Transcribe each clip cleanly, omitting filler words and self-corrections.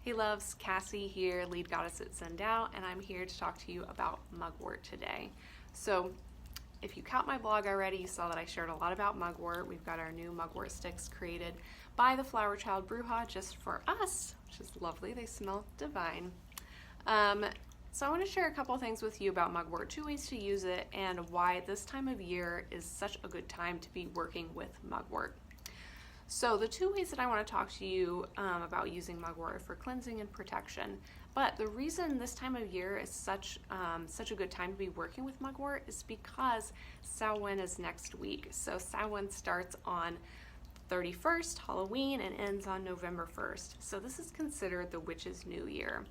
Hey loves, Cassie here, lead goddess at Send Out, and I'm here to talk to you about mugwort today. So if you caught my blog already, you saw that I shared a lot about mugwort. We've got our new mugwort sticks created by the Flower Child Bruja just for us, which is lovely. They smell divine. So I want to share a couple things with you about mugwort, 2 ways to use it, and why this time of year is such a good time to be working with mugwort. So the 2 ways that I want to talk to you about using mugwort for cleansing and protection. But the reason this time of year is such a good time to be working with mugwort is because Samhain is next week. So Samhain starts on 31st, Halloween, and ends on November 1st. So this is considered the witch's new year.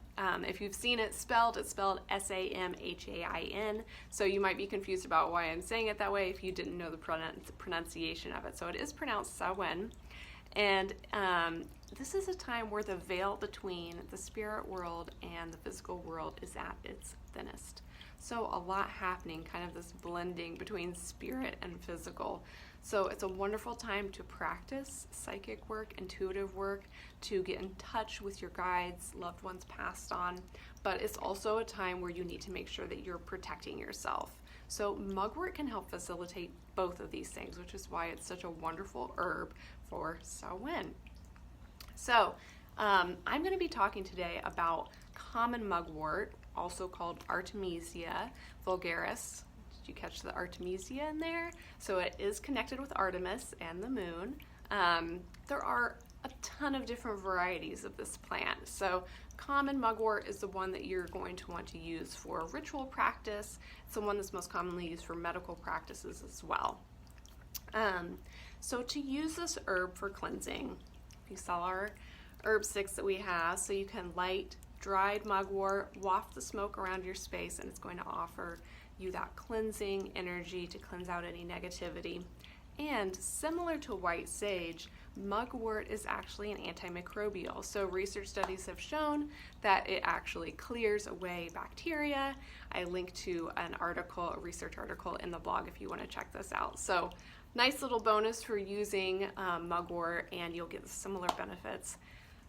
If you've seen it spelled, it's spelled S-A-M-H-A-I-N. So you might be confused about why I'm saying it that way if you didn't know the pronunciation of it. So it is pronounced Samhain. And this is a time where the veil between the spirit world and the physical world is at its thinnest. So a lot happening, kind of this blending between spirit and physical. So it's a wonderful time to practice psychic work, intuitive work, to get in touch with your guides, loved ones passed on. But it's also a time where you need to make sure that you're protecting yourself. So mugwort can help facilitate both of these things, which is why it's such a wonderful herb for Samhain. So I'm going to be talking today about common mugwort, also called Artemisia vulgaris. Did you catch the Artemisia in there? So it is connected with Artemis and the moon. There are a ton of different varieties of this plant. So common mugwort is the one that you're going to want to use for ritual practice. It's the one that's most commonly used for medical practices as well. So to use this herb for cleansing, you saw our herb sticks that we have, so you can light dried mugwort, waft the smoke around your space, and it's going to offer you that cleansing energy to cleanse out any negativity. And similar to white sage, mugwort is actually an antimicrobial. So research studies have shown that it actually clears away bacteria. I link to an article, a research article in the blog if you want to check this out. So nice little bonus for using mugwort, and you'll get similar benefits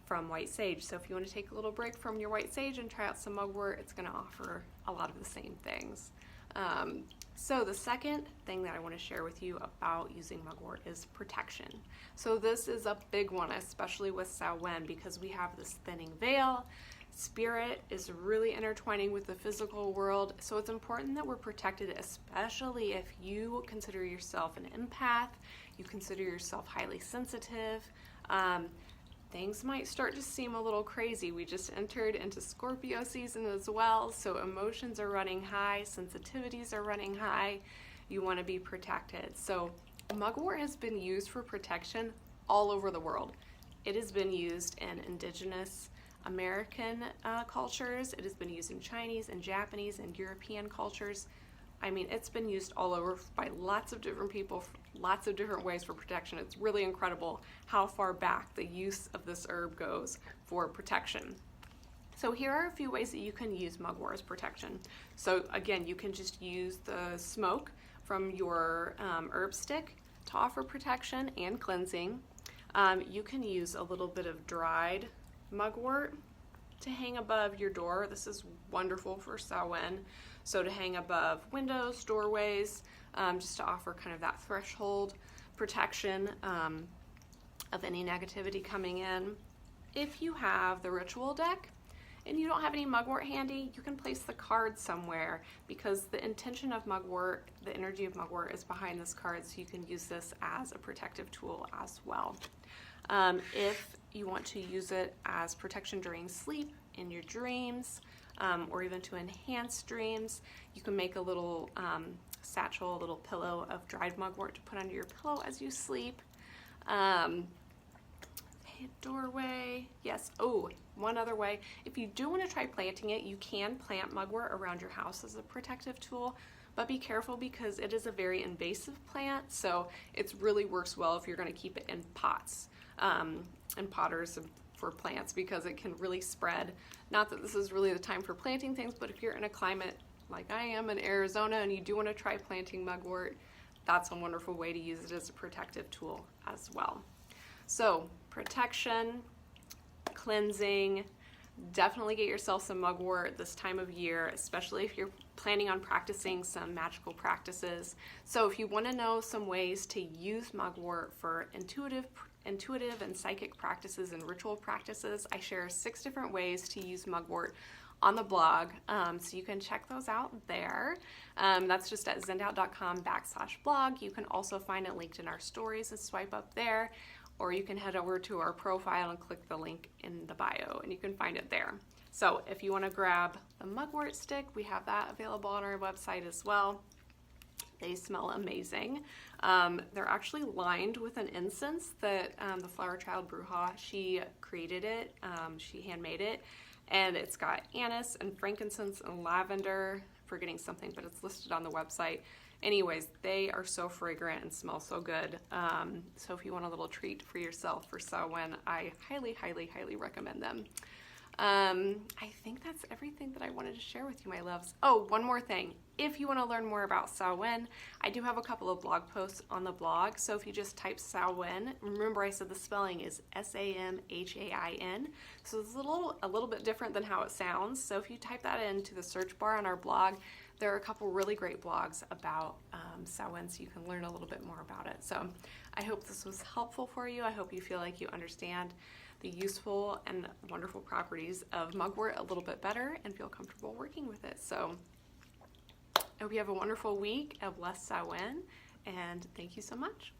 from white sage. So if you want to take a little break from your white sage and try out some mugwort, it's going to offer a lot of the same things. So the second thing that I want to share with you about using mugwort is protection. So this is a big one, especially with Samhain, because we have this thinning veil. Spirit is really intertwining with the physical world, so it's important that we're protected, especially if you consider yourself an empath, you consider yourself highly sensitive. Things might start to seem a little crazy. We just entered into Scorpio season as well, so emotions are running high, sensitivities are running high. You want to be protected. So mugwort has been used for protection all over the world. It has been used in indigenous American cultures. It has been used in Chinese and Japanese and European cultures. I mean, it's been used all over by lots of different people, lots of different ways for protection. It's really incredible how far back the use of this herb goes for protection. So here are a few ways that you can use mugwort as protection. So again, you can just use the smoke from your herb stick to offer protection and cleansing. You can use a little bit of dried mugwort to hang above your door. This is wonderful for Samhain. So to hang above windows, doorways, just to offer kind of that threshold protection of any negativity coming in. If you have the ritual deck and you don't have any mugwort handy, you can place the card somewhere, because the intention of mugwort, the energy of mugwort, is behind this card, so you can use this as a protective tool as well. If you want to use it as protection during sleep, in your dreams, or even to enhance dreams, you can make a little satchel, a little pillow of dried mugwort to put under your pillow as you sleep. Doorway, yes. Oh, one other way. If you do want to try planting it, you can plant mugwort around your house as a protective tool, but be careful because it is a very invasive plant, so it really works well if you're going to keep it in pots and potters for plants, because it can really spread. Not that this is really the time for planting things, but if you're in a climate like I am in Arizona and you do want to try planting mugwort, that's a wonderful way to use it as a protective tool as well. So protection, cleansing, definitely get yourself some mugwort this time of year, especially if you're planning on practicing some magical practices. So if you want to know some ways to use mugwort for intuitive and psychic practices and ritual practices, I share 6 different ways to use mugwort on the blog, so you can check those out there. That's just at zendout.com/blog. You can also find it linked in our stories and swipe up there, or you can head over to our profile and click the link in the bio and you can find it there. So if you want to grab the mugwort stick, we have that available on our website as well. They smell amazing. They're actually lined with an incense that the Flower Child Bruja, she created it, she handmade it, and it's got anise and frankincense and lavender. Forgetting something, but it's listed on the website. Anyways, they are so fragrant and smell so good. So if you want a little treat for yourself for Samhain, I highly, highly, highly recommend them. I think that's everything that I wanted to share with you, my loves. Oh, one more thing. If you want to learn more about Samhain, I do have a couple of blog posts on the blog. So if you just type Samhain, remember I said the spelling is Samhain. So it's a little bit different than how it sounds. So if you type that into the search bar on our blog, there are a couple really great blogs about Samhain, so you can learn a little bit more about it. So I hope this was helpful for you. I hope you feel like you understand the useful and wonderful properties of mugwort a little bit better and feel comfortable working with it. So I hope you have a wonderful week, a blessed Samhain, and thank you so much.